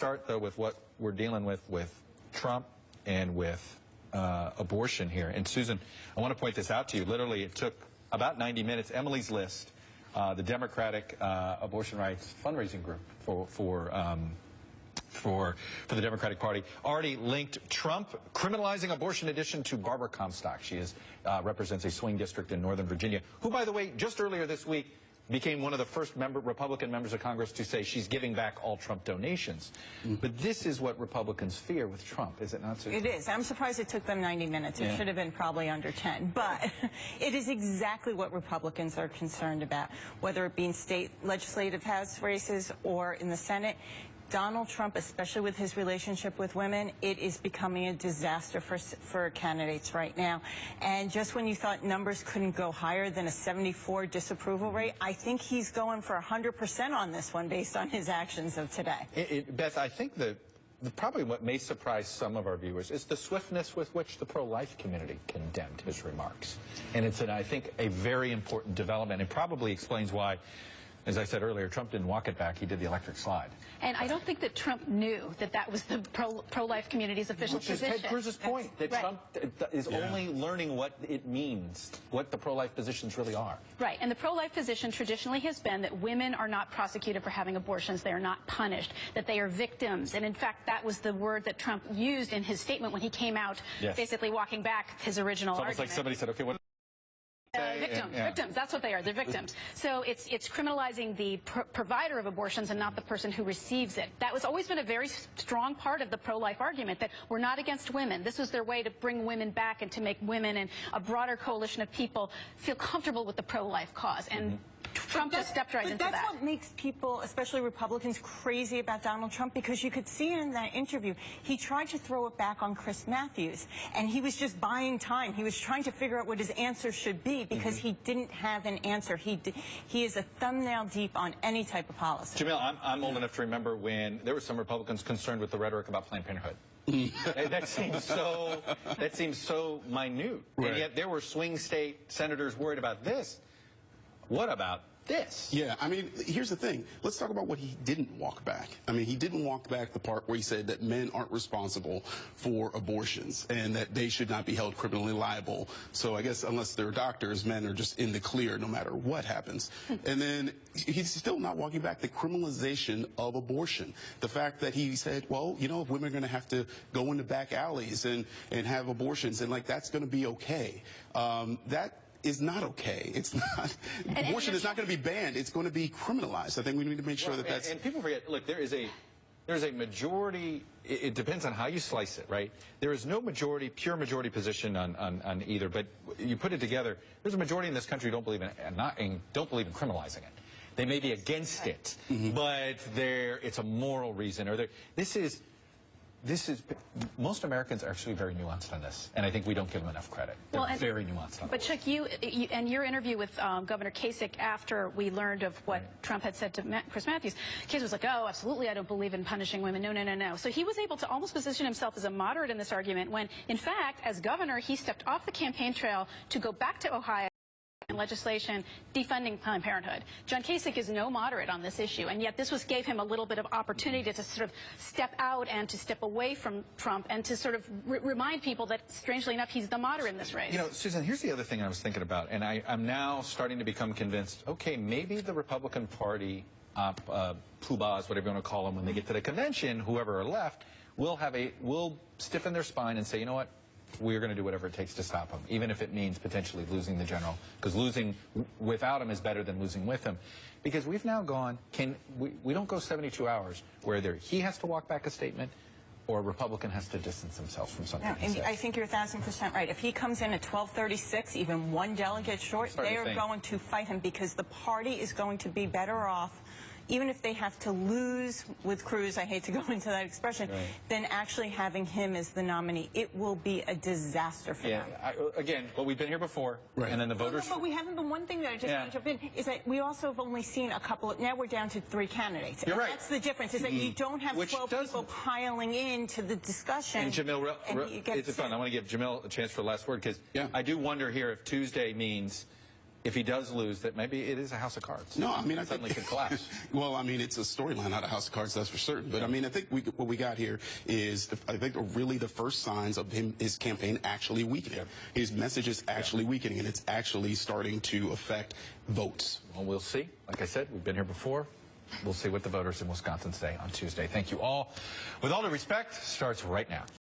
start, though, with what we're dealing with Trump and with abortion here. And, Susan, I want to point this out to you. Literally, it took about 90 minutes. Emily's List, the Democratic abortion rights fundraising group for the Democratic Party, already linked Trump criminalizing abortion addition to Barbara Comstock. She represents a swing district in Northern Virginia, who, by the way, just earlier this week became one of the first Republican members of Congress to say she's giving back all Trump donations. But this is what Republicans fear with Trump, is it not, Susan? It is. I'm surprised it took them 90 minutes. It should have been probably under 10. But it is exactly what Republicans are concerned about, whether it be in state legislative house races or in the Senate. Donald Trump, especially with his relationship with women, it is becoming a disaster for candidates right now. And just when you thought numbers couldn't go higher than a 74 disapproval rate, I think he's going for 100% on this one based on his actions of today. Beth, I think probably what may surprise some of our viewers is the swiftness with which the pro-life community condemned his remarks. And it's, I think, a very important development. It probably explains why, as I said earlier, Trump didn't walk it back. He did the electric slide. And I don't think that Trump knew that that was the pro-life community's official position. Which is Ted Cruz's point, that Trump is only learning what it means, what the pro-life positions really are. Right. And the pro-life position traditionally has been that women are not prosecuted for having abortions. They are not punished, that they are victims. And in fact, that was the word that Trump used in his statement when he came out, basically walking back his original argument. It's almost like somebody said, okay, what? Victims, that's what they are. They're victims. So it's criminalizing the provider of abortions and not the person who receives it. That was always been a very strong part of the pro-life argument, that we're not against women. This was their way to bring women back and to make women and a broader coalition of people feel comfortable with the pro-life cause. And Trump just stepped right into that. But that's what makes people, especially Republicans, crazy about Donald Trump, because you could see in that interview, he tried to throw it back on Chris Matthews, and he was just buying time. He was trying to figure out what his answer should be, because he didn't have an answer. He is a thumbnail deep on any type of policy. Jamil, I'm old enough to remember when there were some Republicans concerned with the rhetoric about Planned Parenthood. that seems so minute. Right. And yet there were swing state senators worried about this. What about this? Yeah, I mean, here's the thing. Let's talk about what he didn't walk back. I mean, he didn't walk back the part where he said that men aren't responsible for abortions and that they should not be held criminally liable. So I guess unless they're doctors, men are just in the clear no matter what happens. And then he's still not walking back the criminalization of abortion. The fact that he said, well, you know, if women are going to have to go into back alleys and have abortions, and like that's going to be okay. That is not okay. It's not. Abortion is not going to be banned. It's going to be criminalized. I think we need to make sure that that's. And people forget. Look, there's a majority. It depends on how you slice it, right? There is no majority, pure majority position on either. But you put it together. There's a majority in this country who don't believe don't believe in criminalizing it. They may be against it, but it's a moral reason. Or most Americans are actually very nuanced on this, and I think we don't give them enough credit. They're very nuanced on it. But Chuck, you and your interview with Governor Kasich after we learned of what Trump had said to Chris Matthews, Kasich was like, oh, absolutely, I don't believe in punishing women. No, no, no, no. So he was able to almost position himself as a moderate in this argument when, in fact, as governor, he stepped off the campaign trail to go back to Ohio and legislation defunding Planned Parenthood. John Kasich is no moderate on this issue, and yet this gave him a little bit of opportunity to sort of step out and to step away from Trump and to sort of remind people that, strangely enough, he's the moderate in this race. You know, Susan, here's the other thing I was thinking about, and I'm now starting to become convinced, okay, maybe the Republican Party, poobahs, whatever you want to call them, when they get to the convention, whoever are left, will stiffen their spine and say, you know what? We're going to do whatever it takes to stop him, even if it means potentially losing the general, because losing without him is better than losing with him. Because we've now gone, we don't go 72 hours where either he has to walk back a statement or a Republican has to distance themselves from something. No, I think you're 1,000% right. If he comes in at 1236, even one delegate short, they are going to fight him, because the party is going to be better off, even if they have to lose with Cruz, I hate to go into that expression, than actually having him as the nominee. It will be a disaster for them. Again, but we've been here before, and then the voters... No, but we haven't. But one thing that I just want to jump in is that we also have only seen a couple of... Now we're down to 3 candidates. You're right. That's the difference, is that you don't have 12 people piling into the discussion. And Jamil, it's fun. I want to give Jamil a chance for the last word, because I do wonder here if Tuesday means if he does lose, that maybe it is a house of cards. No, I mean, I suddenly think could collapse. Well, I mean, it's a storyline, not a house of cards, that's for certain. But I mean, I think what we got here is, I think, really the first signs of his campaign actually weakening. Yeah. His message is actually weakening, and it's actually starting to affect votes. Well, we'll see. Like I said, we've been here before. We'll see what the voters in Wisconsin say on Tuesday. Thank you all. With all due respect, starts right now.